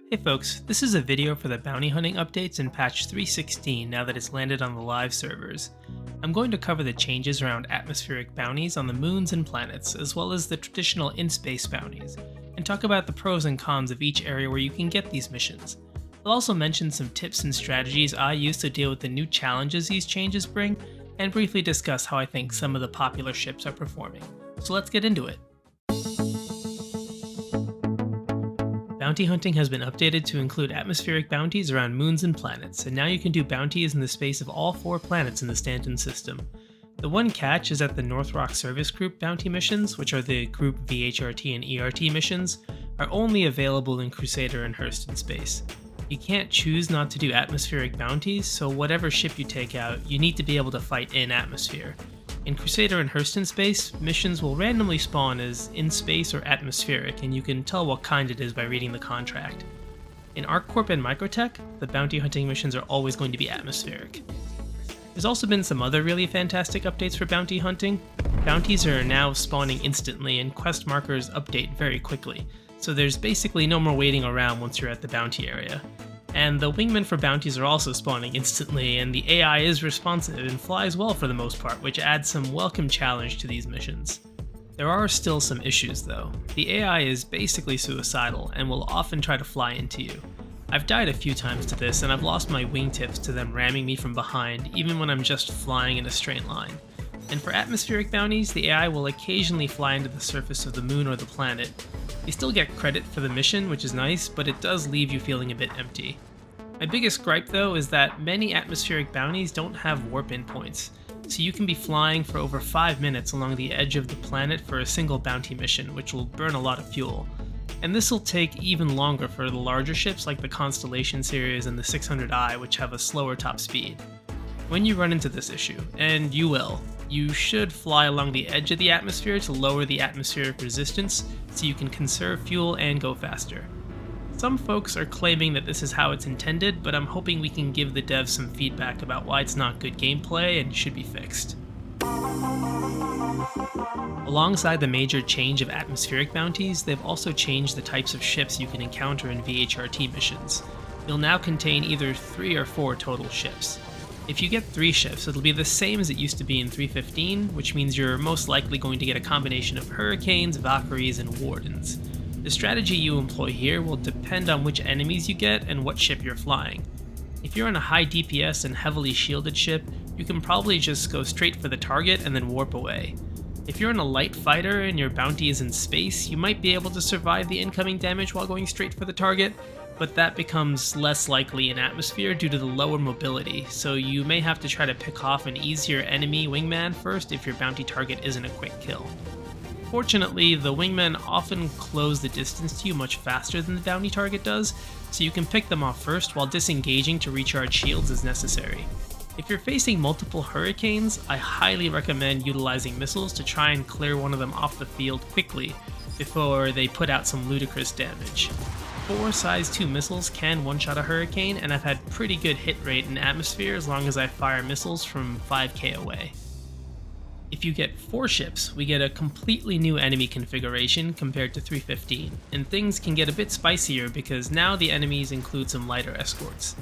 Hey folks, this is a video for the bounty hunting updates in patch 3.16 now that it's landed on the live servers. I'm going to cover the changes around atmospheric bounties on the moons and planets, as well as the traditional in-space bounties, and talk about the pros and cons of each area where you can get these missions. I'll also mention some tips and strategies I use to deal with the new challenges these changes bring, and briefly discuss how I think some of the popular ships are performing. So let's get into it. Bounty hunting has been updated to include atmospheric bounties around moons and planets, and now you can do bounties in the space of all 4 planets in the Stanton system. The one catch is that the North Rock Service Group bounty missions, which are the group VHRT and ERT missions, are only available in Crusader and Hurston space. You can't choose not to do atmospheric bounties, so whatever ship you take out, you need to be able to fight in atmosphere. In Crusader and Hurston space, missions will randomly spawn as in space or atmospheric, and you can tell what kind it is by reading the contract. In ArcCorp and microTech, the bounty hunting missions are always going to be atmospheric. There's also been some other really fantastic updates for bounty hunting. Bounties are now spawning instantly, and quest markers update very quickly, so there's basically no more waiting around once you're at the bounty area. And the wingmen for bounties are also spawning instantly, and the AI is responsive and flies well for the most part, which adds some welcome challenge to these missions. There are still some issues though. The AI is basically suicidal and will often try to fly into you. I've died a few times to this, and I've lost my wingtips to them ramming me from behind, even when I'm just flying in a straight line. And for atmospheric bounties, the AI will occasionally fly into the surface of the moon or the planet. You still get credit for the mission, which is nice, but it does leave you feeling a bit empty. My biggest gripe though is that many atmospheric bounties don't have warp-in points, so you can be flying for over 5 minutes along the edge of the planet for a single bounty mission, which will burn a lot of fuel. And this will take even longer for the larger ships like the Constellation series and the 600i, which have a slower top speed. When you run into this issue, and you will, you should fly along the edge of the atmosphere to lower the atmospheric resistance so you can conserve fuel and go faster. Some folks are claiming that this is how it's intended, but I'm hoping we can give the devs some feedback about why it's not good gameplay and should be fixed. Alongside the major change of atmospheric bounties, they've also changed the types of ships you can encounter in VHRT missions. You'll now contain either 3 or 4 total ships. If you get 3 ships, it'll be the same as it used to be in 3.15, which means you're most likely going to get a combination of Hurricanes, Valkyries, and Wardens. The strategy you employ here will depend on which enemies you get and what ship you're flying. If you're on a high DPS and heavily shielded ship, you can probably just go straight for the target and then warp away. If you're in a light fighter and your bounty is in space, you might be able to survive the incoming damage while going straight for the target, but that becomes less likely in atmosphere due to the lower mobility, so you may have to try to pick off an easier enemy wingman first if your bounty target isn't a quick kill. Fortunately, the wingmen often close the distance to you much faster than the bounty target does, so you can pick them off first while disengaging to recharge shields as necessary. If you're facing multiple Hurricanes, I highly recommend utilizing missiles to try and clear one of them off the field quickly before they put out some ludicrous damage. 4 size 2 missiles can one-shot a Hurricane, and I've had pretty good hit rate in atmosphere as long as I fire missiles from 5k away. If you get 4 ships, we get a completely new enemy configuration compared to 3.15, and things can get a bit spicier because now the enemies include some lighter escorts.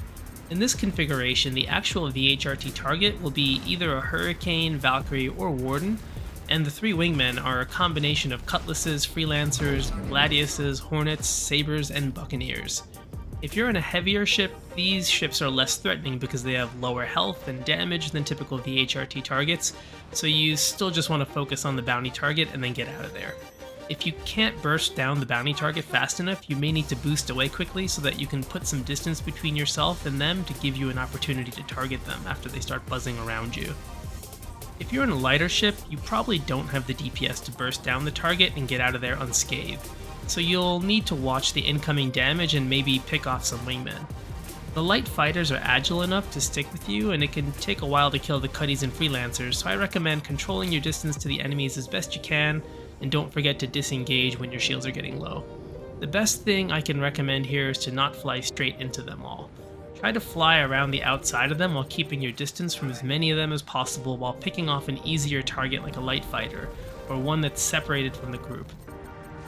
In this configuration, the actual VHRT target will be either a Hurricane, Valkyrie, or Warden, and the 3 wingmen are a combination of Cutlasses, Freelancers, Gladiuses, Hornets, Sabres, and Buccaneers. If you're in a heavier ship, these ships are less threatening because they have lower health and damage than typical VHRT targets, so you still just want to focus on the bounty target and then get out of there. If you can't burst down the bounty target fast enough, you may need to boost away quickly so that you can put some distance between yourself and them to give you an opportunity to target them after they start buzzing around you. If you're in a lighter ship, you probably don't have the DPS to burst down the target and get out of there unscathed, so you'll need to watch the incoming damage and maybe pick off some wingmen. The light fighters are agile enough to stick with you, and it can take a while to kill the Cutties and Freelancers, so I recommend controlling your distance to the enemies as best you can, and don't forget to disengage when your shields are getting low. The best thing I can recommend here is to not fly straight into them all. Try to fly around the outside of them while keeping your distance from as many of them as possible while picking off an easier target like a light fighter, or one that's separated from the group.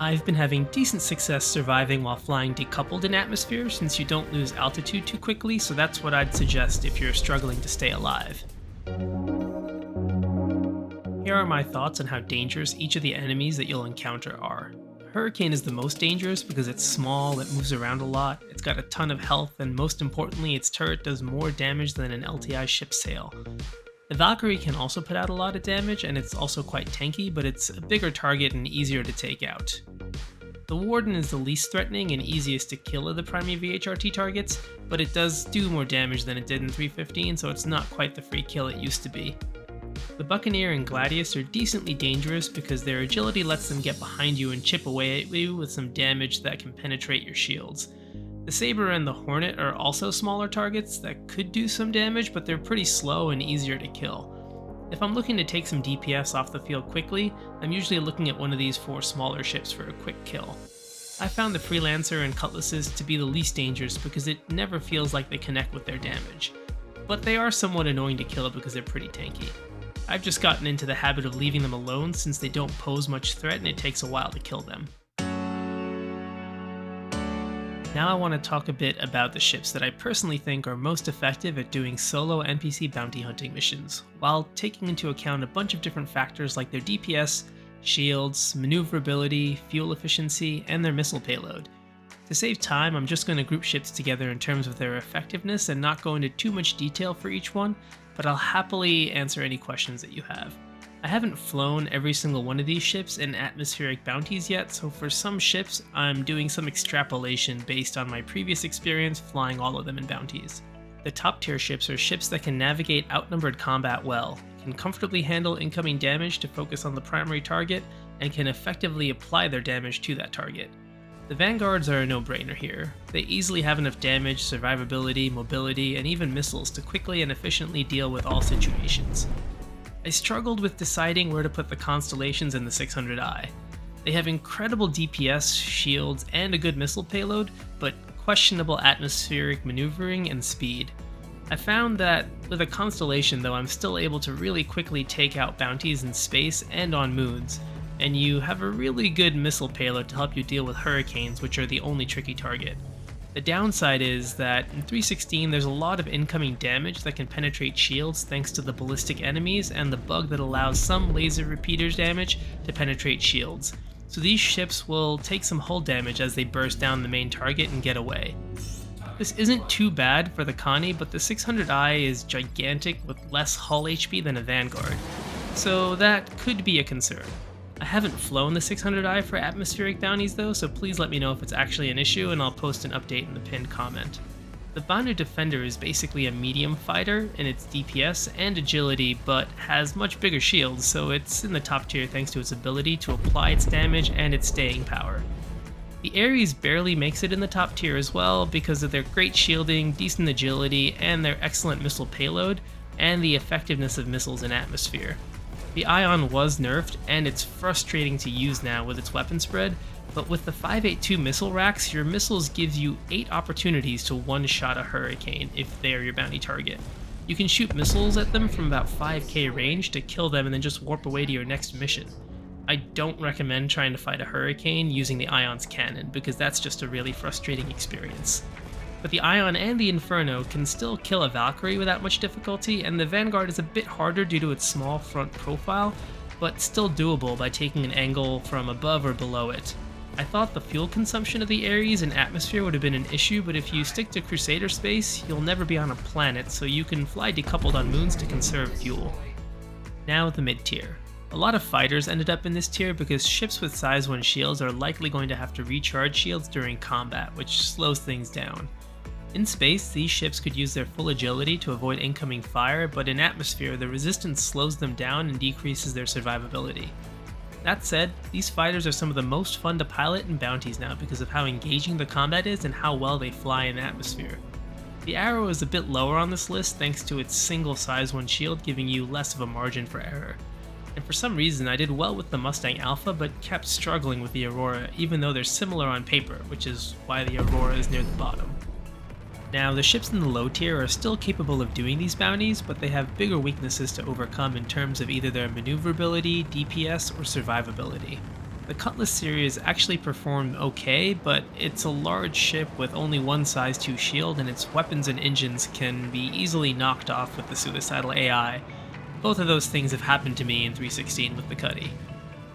I've been having decent success surviving while flying decoupled in atmosphere since you don't lose altitude too quickly, so that's what I'd suggest if you're struggling to stay alive. Here are my thoughts on how dangerous each of the enemies that you'll encounter are. Hurricane is the most dangerous because it's small, it moves around a lot, it's got a ton of health, and most importantly, its turret does more damage than an LTI ship's sail. The Valkyrie can also put out a lot of damage, and it's also quite tanky, but it's a bigger target and easier to take out. The Warden is the least threatening and easiest to kill of the primary VHRT targets, but it does do more damage than it did in 315, so it's not quite the free kill it used to be. The Buccaneer and Gladius are decently dangerous because their agility lets them get behind you and chip away at you with some damage that can penetrate your shields. The Saber and the Hornet are also smaller targets that could do some damage, but they're pretty slow and easier to kill. If I'm looking to take some DPS off the field quickly, I'm usually looking at one of these 4 smaller ships for a quick kill. I found the Freelancer and Cutlasses to be the least dangerous because it never feels like they connect with their damage, but they are somewhat annoying to kill because they're pretty tanky. I've just gotten into the habit of leaving them alone since they don't pose much threat and it takes a while to kill them. Now I want to talk a bit about the ships that I personally think are most effective at doing solo NPC bounty hunting missions, while taking into account a bunch of different factors like their DPS, shields, maneuverability, fuel efficiency, and their missile payload. To save time, I'm just going to group ships together in terms of their effectiveness and not go into too much detail for each one, but I'll happily answer any questions that you have. I haven't flown every single one of these ships in Atmospheric Bounties yet, so for some ships, I'm doing some extrapolation based on my previous experience flying all of them in Bounties. The top tier ships are ships that can navigate outnumbered combat well, can comfortably handle incoming damage to focus on the primary target, and can effectively apply their damage to that target. The Vanguards are a no-brainer here. They easily have enough damage, survivability, mobility, and even missiles to quickly and efficiently deal with all situations. I struggled with deciding where to put the Constellations in the 600i. They have incredible DPS, shields, and a good missile payload, but questionable atmospheric maneuvering and speed. I found that with a Constellation though, I'm still able to really quickly take out bounties in space and on moons, and you have a really good missile payload to help you deal with hurricanes, which are the only tricky target. The downside is that in 316 there's a lot of incoming damage that can penetrate shields thanks to the ballistic enemies and the bug that allows some laser repeaters damage to penetrate shields. So these ships will take some hull damage as they burst down the main target and get away. This isn't too bad for the Connie, but the 600i is gigantic with less hull HP than a Vanguard, so that could be a concern. I haven't flown the 600i for Atmospheric Bounties though, so please let me know if it's actually an issue and I'll post an update in the pinned comment. The Banu Defender is basically a medium fighter in its DPS and agility, but has much bigger shields, so it's in the top tier thanks to its ability to apply its damage and its staying power. The Ares barely makes it in the top tier as well because of their great shielding, decent agility, and their excellent missile payload, and the effectiveness of missiles in atmosphere. The Ion was nerfed, and it's frustrating to use now with its weapon spread, but with the 582 missile racks, your missiles gives you 8 opportunities to one-shot a Hurricane if they are your bounty target. You can shoot missiles at them from about 5k range to kill them and then just warp away to your next mission. I don't recommend trying to fight a Hurricane using the Ion's cannon, because that's just a really frustrating experience. But the Ion and the Inferno can still kill a Valkyrie without much difficulty, and the Vanguard is a bit harder due to its small front profile, but still doable by taking an angle from above or below it. I thought the fuel consumption of the Ares in atmosphere would have been an issue, but if you stick to Crusader space, you'll never be on a planet, so you can fly decoupled on moons to conserve fuel. Now the mid-tier. A lot of fighters ended up in this tier because ships with size 1 shields are likely going to have to recharge shields during combat, which slows things down. In space, these ships could use their full agility to avoid incoming fire, but in atmosphere, the resistance slows them down and decreases their survivability. That said, these fighters are some of the most fun to pilot in Bounties now because of how engaging the combat is and how well they fly in atmosphere. The Arrow is a bit lower on this list thanks to its single size 1 shield giving you less of a margin for error. And for some reason I did well with the Mustang Alpha but kept struggling with the Aurora even though they're similar on paper, which is why the Aurora is near the bottom. Now, the ships in the low tier are still capable of doing these bounties, but they have bigger weaknesses to overcome in terms of either their maneuverability, DPS, or survivability. The Cutlass series actually performed okay, but it's a large ship with only one size 2 shield, and its weapons and engines can be easily knocked off with the suicidal AI. Both of those things have happened to me in 316 with the Cuddy.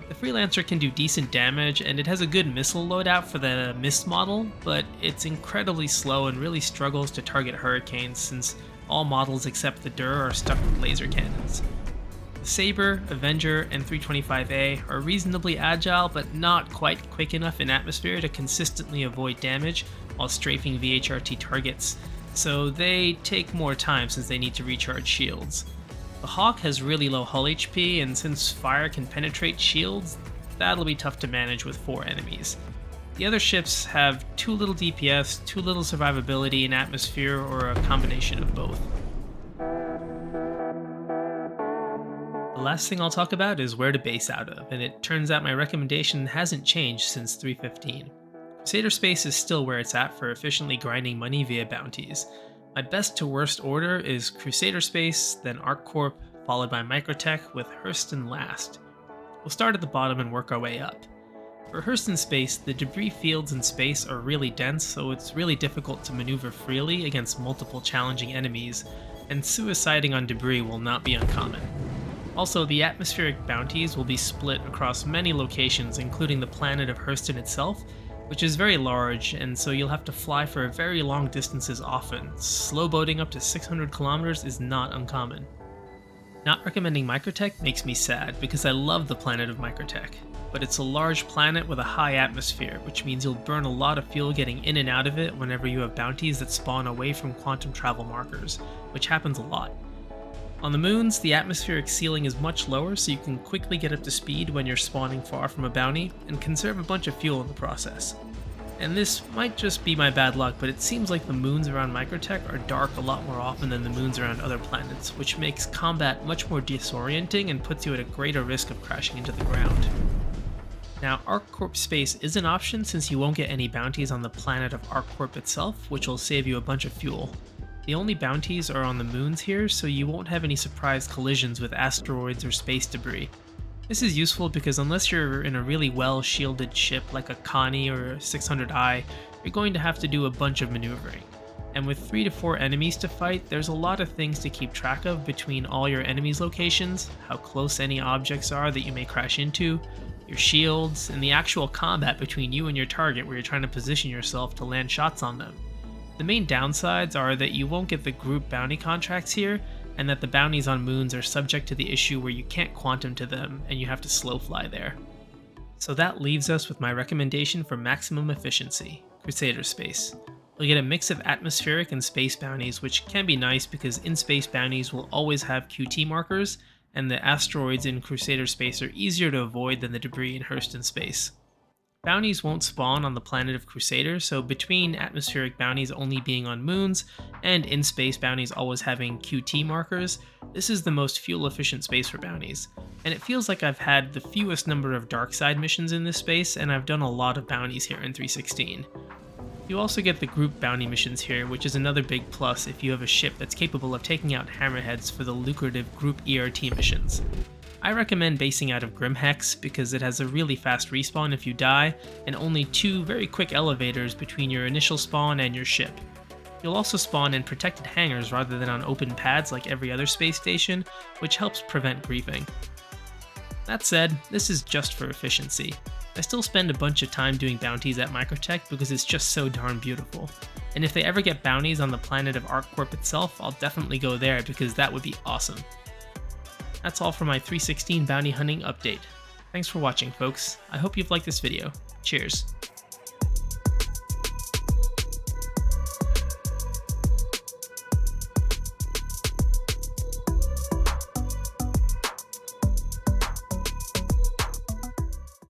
The Freelancer can do decent damage, and it has a good missile loadout for the Mist model, but it's incredibly slow and really struggles to target hurricanes since all models except the Dur are stuck with laser cannons. The Saber, Avenger, and 325A are reasonably agile, but not quite quick enough in atmosphere to consistently avoid damage while strafing VHRT targets, so they take more time since they need to recharge shields. The Hawk has really low hull HP, and since fire can penetrate shields, that'll be tough to manage with 4 enemies. The other ships have too little DPS, too little survivability in atmosphere, or a combination of both. The last thing I'll talk about is where to base out of, and it turns out my recommendation hasn't changed since 315. Crusader space is still where it's at for efficiently grinding money via bounties. My best to worst order is Crusader space, then ArcCorp, followed by microTech, with Hurston last. We'll start at the bottom and work our way up. For Hurston space, the debris fields in space are really dense, so it's really difficult to maneuver freely against multiple challenging enemies, and suiciding on debris will not be uncommon. Also, the atmospheric bounties will be split across many locations, including the planet of Hurston itself, which is very large, and so you'll have to fly for very long distances often. Slow boating up to 600 kilometers is not uncommon. Not recommending microTech makes me sad, because I love the planet of microTech, but it's a large planet with a high atmosphere, which means you'll burn a lot of fuel getting in and out of it whenever you have bounties that spawn away from quantum travel markers, which happens a lot. On the moons, the atmospheric ceiling is much lower, so you can quickly get up to speed when you're spawning far from a bounty, and conserve a bunch of fuel in the process. And this might just be my bad luck, but it seems like the moons around microTech are dark a lot more often than the moons around other planets, which makes combat much more disorienting and puts you at a greater risk of crashing into the ground. Now, ArcCorp space is an option since you won't get any bounties on the planet of ArcCorp itself, which will save you a bunch of fuel. The only bounties are on the moons here, so you won't have any surprise collisions with asteroids or space debris. This is useful because unless you're in a really well-shielded ship like a Connie or a 600i, you're going to have to do a bunch of maneuvering. And with 3 to 4 enemies to fight, there's a lot of things to keep track of between all your enemies' locations, how close any objects are that you may crash into, your shields, and the actual combat between you and your target where you're trying to position yourself to land shots on them. The main downsides are that you won't get the group bounty contracts here, and that the bounties on moons are subject to the issue where you can't quantum to them and you have to slow fly there. So that leaves us with my recommendation for maximum efficiency, Crusader space. You'll get a mix of atmospheric and space bounties, which can be nice because in-space bounties will always have QT markers, and the asteroids in Crusader space are easier to avoid than the debris in Hurston space. Bounties won't spawn on the planet of Crusader, so between atmospheric bounties only being on moons, and in-space bounties always having QT markers, this is the most fuel-efficient space for bounties. And it feels like I've had the fewest number of dark side missions in this space, and I've done a lot of bounties here in 316. You also get the group bounty missions here, which is another big plus if you have a ship that's capable of taking out hammerheads for the lucrative group ERT missions. I recommend basing out of Grimhex because it has a really fast respawn if you die, and only 2 very quick elevators between your initial spawn and your ship. You'll also spawn in protected hangars rather than on open pads like every other space station, which helps prevent griefing. That said, this is just for efficiency. I still spend a bunch of time doing bounties at microTech because it's just so darn beautiful. And if they ever get bounties on the planet of ArcCorp itself, I'll definitely go there because that would be awesome. That's all for my 316 bounty hunting update. Thanks for watching, folks. I hope you've liked this video. Cheers.